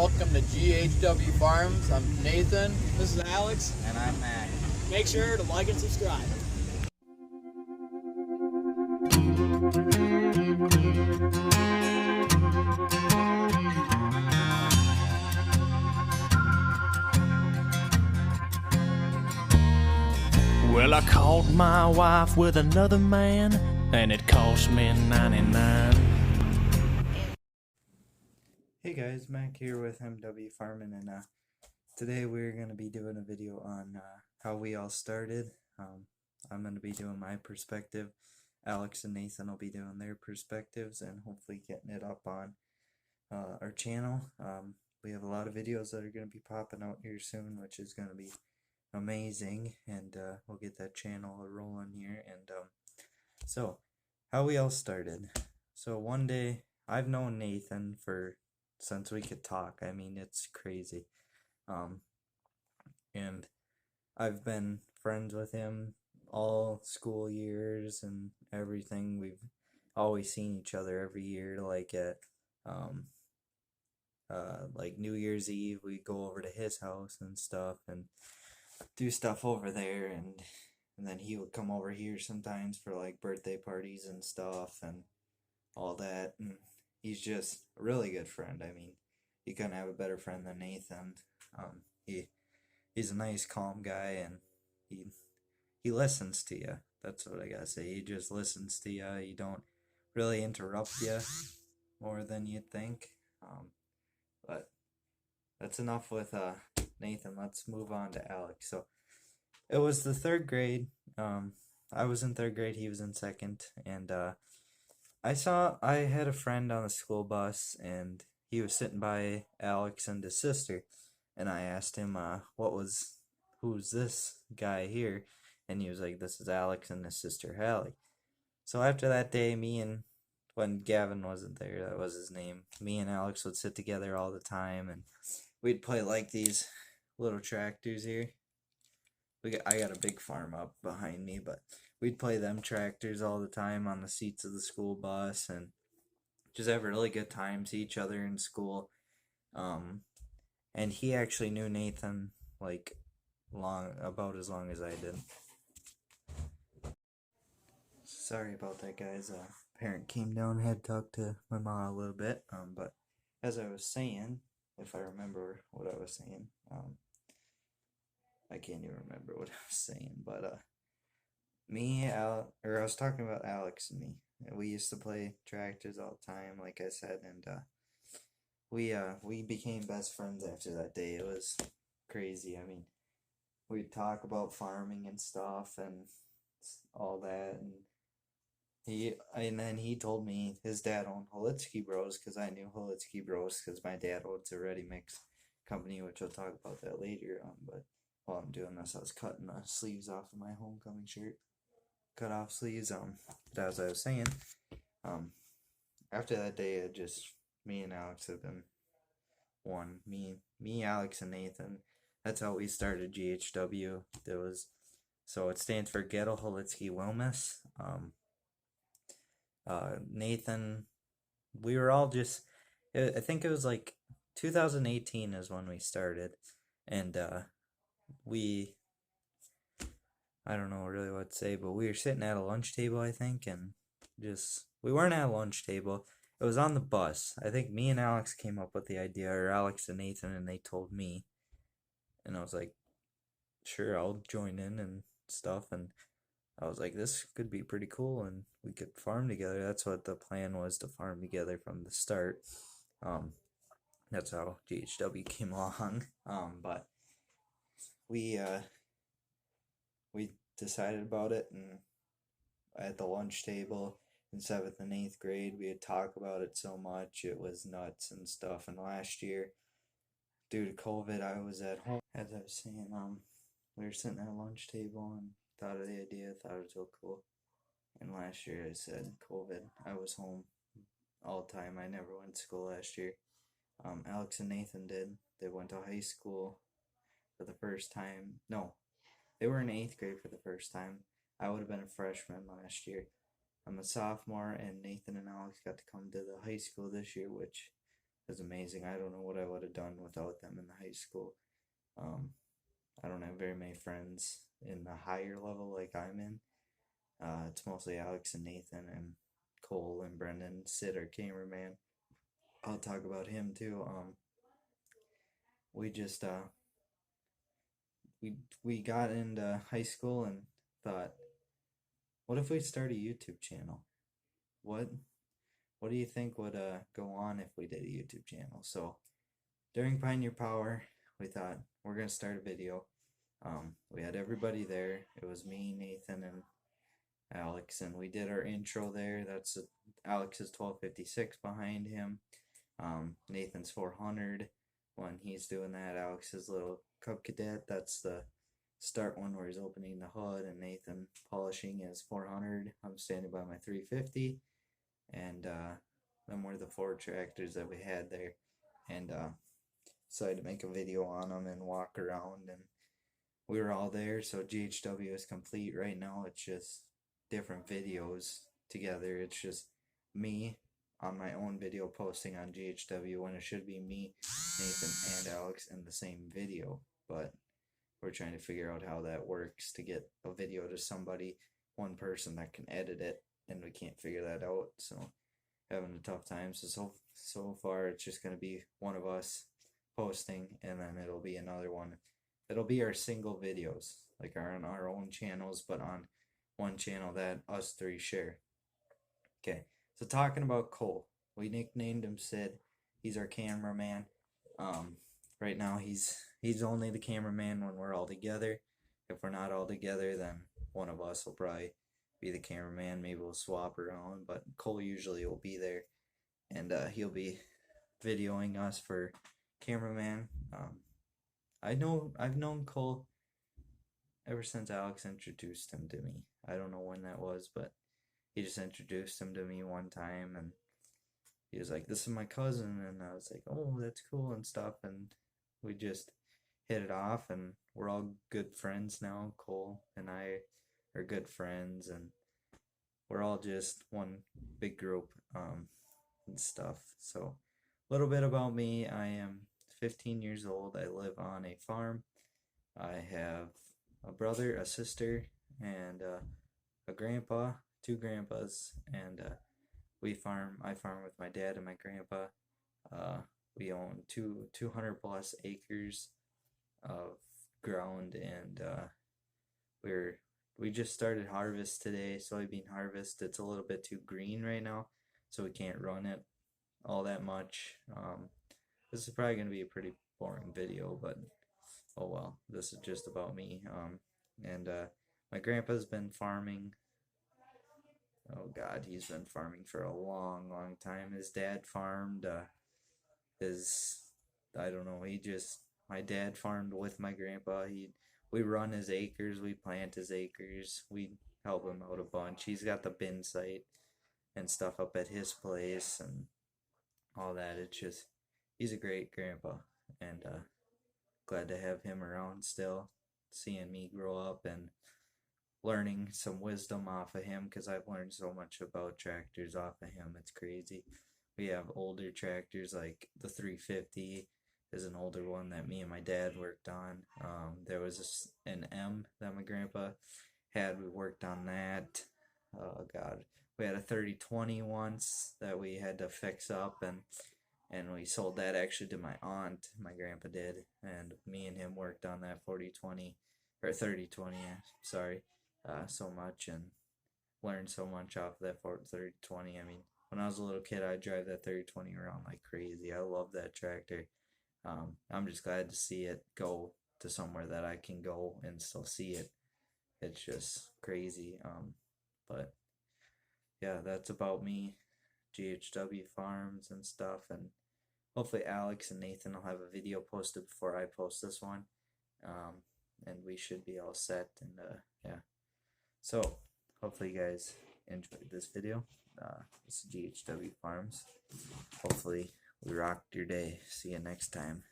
welcome to GHW Farms. I'm Nathan. This is Alex. And I'm Mac. Make sure to like and subscribe. Well, I caught my wife with another man, and it cost me 99. Hey guys, Mac here with MW Farming, and today we're going to be doing a video on how we all started. I'm going to be doing my perspective. Alex and Nathan will be doing their perspectives and hopefully getting it up on our channel. We have a lot of videos that are going to be popping out here soon, which is going to be amazing, and we'll get that channel rolling here. And so how we all started. So one day, I've known Nathan since we could talk. I mean, it's crazy. And I've been friends with him all school years and everything. We've always seen each other every year, like at like New Year's Eve. We go over to his house and stuff and do stuff over there, and then he would come over here sometimes for like birthday parties and stuff and all that. And he's just a really good friend. I mean, you couldn't have a better friend than Nathan. He's a nice, calm guy, and he listens to you. That's what I gotta say. He just listens to you. He don't really interrupt you more than you'd think. But that's enough with Nathan. Let's move on to Alex. So it was the third grade. I was in third grade. He was in second, and I had a friend on the school bus, and he was sitting by Alex and his sister, and I asked him, who's this guy here? And he was like, this is Alex and his sister Hallie. So after that day, when Gavin wasn't there, that was his name, me and Alex would sit together all the time, and we'd play like these little tractors here. I got a big farm up behind me, but we'd play them tractors all the time on the seats of the school bus, and just have a really good time, see each other in school. And he actually knew Nathan like about as long as I did. Sorry about that, guys. Parent came down, had talked to my mom a little bit. But as I was saying, if I remember what I was saying, I can't even remember what I was saying, but I was talking about Alex and me. We used to play tractors all the time, like I said, and we became best friends after that day. It was crazy. I mean, we'd talk about farming and stuff and all that, and then he told me his dad owned Holitsky Bros, because I knew Holitsky Bros because my dad owns a ready mix company, which I'll talk about that later on. But while I'm doing this, I was cutting the sleeves off of my homecoming shirt. Cut off sleeves. But as I was saying, after that day, me and Alex have been one. Me, Alex, and Nathan. That's how we started GHW. So it stands for Ghetto Holitsky Wellness. Nathan, we were all I think it was like 2018 is when we started, and I don't know really what to say, but we were sitting at a lunch table, I think, and we weren't at a lunch table. It was on the bus. I think me and Alex came up with the idea, or Alex and Nathan, and they told me, and I was like, sure, I'll join in and stuff, and I was like, this could be pretty cool, and we could farm together. That's what the plan was, to farm together from the start. That's how GHW came along. But we decided about it, and at the lunch table in 7th and 8th grade, we would talk about it so much. It was nuts and stuff. And last year, due to COVID, I was at home. As I was saying, we were sitting at a lunch table and thought of the idea, thought it was real cool. And last year, I said COVID, I was home all the time. I never went to school last year. Alex and Nathan did. They went to high school for the first time. No, they were in 8th grade for the first time. I would have been a freshman last year. I'm a sophomore, and Nathan and Alex got to come to the high school this year, which is amazing. I don't know what I would have done without them in the high school. I don't have very many friends in the higher level like I'm in. It's mostly Alex and Nathan and Cole and Brendan. Sid, our cameraman. I'll talk about him too. We just we got into high school and thought, what if we start a YouTube channel? What do you think would go on if we did a YouTube channel? So during Pioneer Power, we thought we're gonna start a video. We had everybody there. It was me, Nathan, and Alex, and we did our intro there. That's Alex's 1256 behind him. Nathan's 400. When he's doing that, Alex's little Cub Cadet. That's the start one where he's opening the hood, and Nathan polishing his 400. I'm standing by my 350, and then were the 4 tractors that we had there, and decided to make a video on them and walk around, and we were all there. So GHW is complete right now. It's just different videos together. It's just me on my own video posting on GHW when it should be me, Nathan, and Alex in the same video. But we're trying to figure out how that works to get a video to somebody, one person that can edit it, and we can't figure that out. So having a tough time. So far it's just gonna be one of us posting, and then it'll be another one. It'll be our single videos, like on our own channels, but on one channel that us 3 share. Okay, so talking about Cole, we nicknamed him Sid. He's our cameraman. Right now he's only the cameraman when we're all together. If we're not all together, then one of us will probably be the cameraman. Maybe we'll swap around, but Cole usually will be there, and he'll be videoing us for cameraman. I've known Cole ever since Alex introduced him to me. I don't know when that was, but he just introduced him to me one time, and he was like, "This is my cousin," and I was like, "Oh, that's cool," and stuff, and we just hit it off, and we're all good friends now. Cole and I are good friends, and we're all just one big group, and stuff. So a little bit about me. I am 15 years old. I live on a farm. I have a brother, a sister, and a grandpa, 2 grandpas, and I farm with my dad and my grandpa. We own 200 plus acres of ground, and we just started harvest today, soybean harvest. It's a little bit too green right now, so we can't run it all that much. This is probably gonna be a pretty boring video, but oh well. This is just about me. And my grandpa's been farming. Oh God, he's been farming for a long, long time. His dad farmed. I don't know. My dad farmed with my grandpa. We run his acres. We plant his acres. We help him out a bunch. He's got the bin site and stuff up at his place and all that. It's just, he's a great grandpa, and glad to have him around still, seeing me grow up and learning some wisdom off of him, because I've learned so much about tractors off of him. It's crazy. We have older tractors, like the 350 is an older one that me and my dad worked on. There was an M that my grandpa had. We worked on that. Oh God, we had a 3020 once that we had to fix up, and we sold that actually to my aunt. My grandpa did, and me and him worked on that 4020 or 3020. Sorry, so much, and learned so much off of that 3020. I mean, when I was a little kid, I'd drive that 3020 around like crazy. I love that tractor. I'm just glad to see it go to somewhere that I can go and still see it. It's just crazy. But yeah, that's about me, GHW Farms and stuff, and hopefully Alex and Nathan will have a video posted before I post this one, and we should be all set. And yeah, so hopefully you guys enjoyed this video. This is GHW Farms. Hopefully we rocked your day. See you next time.